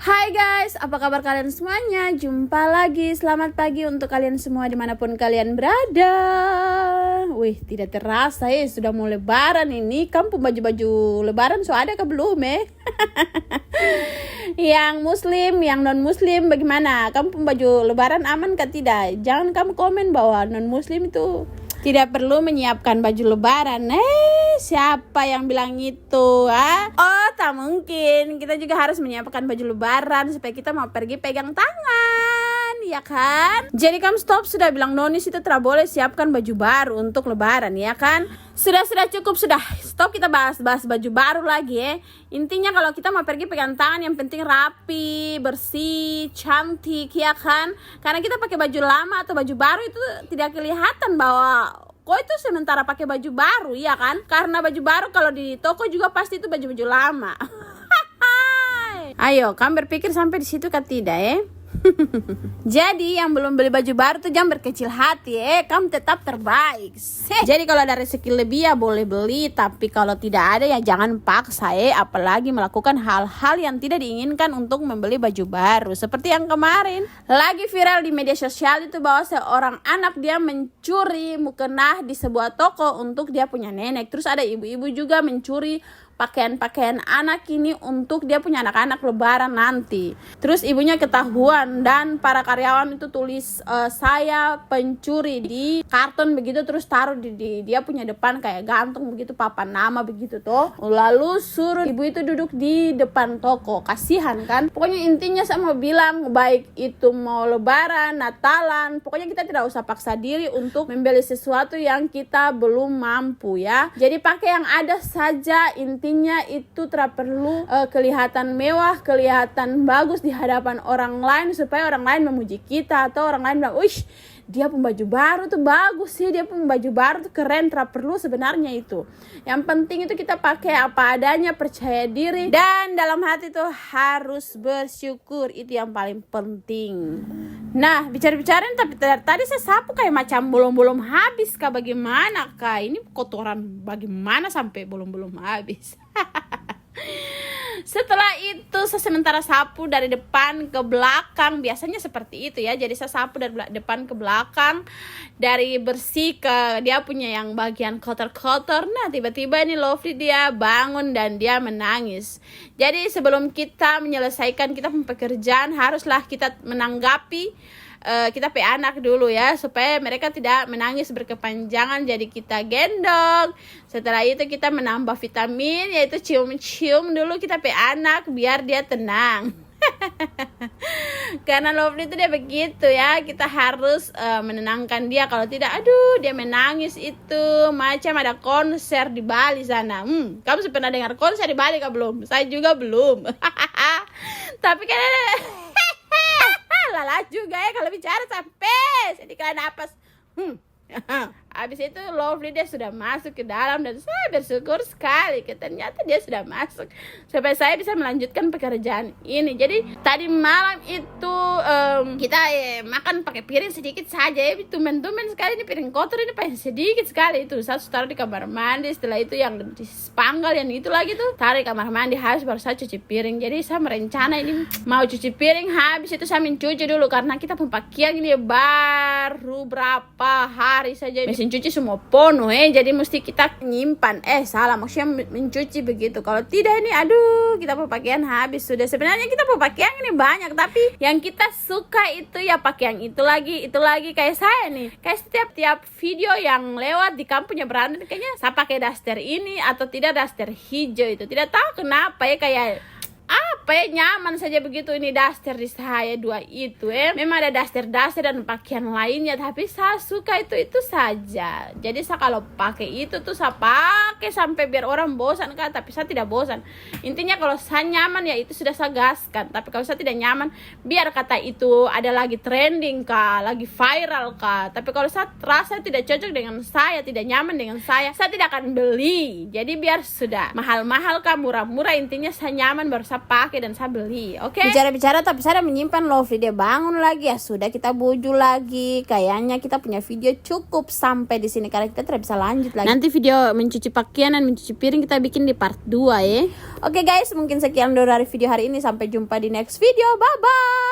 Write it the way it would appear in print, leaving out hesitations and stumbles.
Hai guys, apa kabar kalian semuanya? Jumpa lagi, selamat pagi untuk kalian semua dimanapun kalian berada. Wih, tidak terasa sudah mau lebaran ini. Kamu baju-baju lebaran so ada ke belum Yang muslim, yang non muslim bagaimana? Kamu baju lebaran aman kah tidak? Jangan kamu komen bahwa non muslim itu tidak perlu menyiapkan baju lebaran. Siapa yang bilang itu? Oh, tak mungkin. Kita juga harus menyiapkan baju lebaran supaya kita mau pergi pegang tangan, ya kan? Jadi kamu sudah bilang nonis itu tidak boleh siapkan baju baru untuk lebaran, ya kan? Sudah cukup, sudah. Stop kita bahas baju baru lagi Intinya kalau kita mau pergi pegang tangan yang penting rapi, bersih, cantik, ya kan? Karena kita pakai baju lama atau baju baru itu tidak kelihatan bahwa kok itu sementara pakai baju baru, ya kan? Karena baju baru kalau di toko juga pasti itu baju-baju lama. Ayo, kamu berpikir sampai di situ kan tidak Jadi yang belum beli baju baru tuh jangan berkecil hati kamu tetap terbaik. Jadi kalau ada rezeki lebih ya boleh beli, tapi kalau tidak ada ya jangan paksa apalagi melakukan hal-hal yang tidak diinginkan untuk membeli baju baru. Seperti yang kemarin lagi viral di media sosial itu bahwa seorang anak dia mencuri mukena di sebuah toko untuk dia punya nenek. Terus ada ibu-ibu juga mencuri pakaian-pakaian anak ini untuk dia punya anak-anak lebaran nanti. Terus ibunya ketahuan dan para karyawan itu tulis saya pencuri di karton begitu, terus taruh di dia punya depan kayak gantung begitu papan nama begitu tuh. Lalu suruh ibu itu duduk di depan toko. Kasihan kan? Pokoknya intinya saya mau bilang baik itu mau lebaran, natalan, pokoknya kita tidak usah paksa diri untuk membeli sesuatu yang kita belum mampu ya. Jadi pakai yang ada saja, intinya itu tidak perlu kelihatan mewah, kelihatan bagus di hadapan orang lain supaya orang lain memuji kita atau orang lain bilang, "Wih, dia pun baju baru tuh bagus sih, dia pun baju baru tuh keren." Tidak perlu sebenarnya itu. Yang penting itu kita pakai apa adanya, percaya diri dan dalam hati tuh harus bersyukur. Itu yang paling penting. Nah, bicara-bicarain tapi tadi saya sapu kayak macam belum habis kah bagaimana kah? Ini kotoran bagaimana sampai belum habis. Setelah itu saya sementara sapu dari depan ke belakang. Biasanya seperti itu ya. Jadi saya sapu dari depan ke belakang, dari bersih ke dia punya yang bagian kotor-kotor. Nah, tiba-tiba ini Lovely dia bangun dan dia menangis. Jadi sebelum kita menyelesaikan kita pekerjaan, haruslah kita menanggapi kita pe anak dulu ya, supaya mereka tidak menangis berkepanjangan. Jadi kita gendong. Setelah itu kita menambah vitamin, yaitu cium-cium dulu kita pe anak biar dia tenang. Karena Lovely itu dia begitu ya, kita harus menenangkan dia. Kalau tidak, aduh dia menangis itu macam ada konser di Bali sana. Kamu pernah dengar konser di Bali kah belum? Saya juga belum. Tapi kan lala juga kalau bicara sampai jadi kayak napas. Habis itu Lovely dia sudah masuk ke dalam dan saya bersyukur sekali ternyata dia sudah masuk supaya saya bisa melanjutkan pekerjaan ini. Jadi tadi malam itu kita makan pakai piring sedikit saja Tumen-tumen sekali ini piring kotor ini paling sedikit sekali itu. Saya taruh di kamar mandi. Setelah itu yang di spanggal yang itu lagi tuh taruh di kamar mandi, habis baru saya cuci piring. Jadi saya merencana ini mau cuci piring, habis itu saya mencuci dulu karena kita pakaian ini baru berapa hari saja mesin cuci semua penuh jadi mesti kita nyimpan. Salah, maksudnya mencuci begitu. Kalau tidak ini aduh kita pakaian habis sudah. Sebenarnya kita pakaian ini banyak, tapi yang kita suka itu ya pakaian itu lagi kayak saya nih. Kayak setiap video yang lewat di kampungnya Brandon kayaknya saya pakai daster ini atau tidak daster hijau itu. Tidak tahu kenapa kayak nyaman saja begitu ini daster di saya dua itu Memang ada daster dan pakaian lainnya, tapi saya suka itu saja. Jadi saya kalau pakai itu tuh saya pakai sampai biar orang bosan kan, tapi saya tidak bosan. Intinya kalau saya nyaman ya itu sudah saya gaskan. Tapi kalau saya tidak nyaman, biar kata itu ada lagi trending kah, lagi viral kah, tapi kalau saya rasa tidak cocok dengan saya, tidak nyaman dengan saya tidak akan beli. Jadi biar sudah mahal-mahal kah, murah-murah, intinya saya nyaman baru saya saya pakai dan saya beli. Oke. Bicara-bicara tapi saya menyimpan Lovely dia bangun lagi, ya sudah kita buju lagi. Kayaknya kita punya video cukup sampai di sini karena kita tidak bisa lanjut lagi. Nanti video mencuci pakaian dan mencuci piring kita bikin di part 2 ya. Oke guys, mungkin sekian dari video hari ini, sampai jumpa di next video. Bye bye.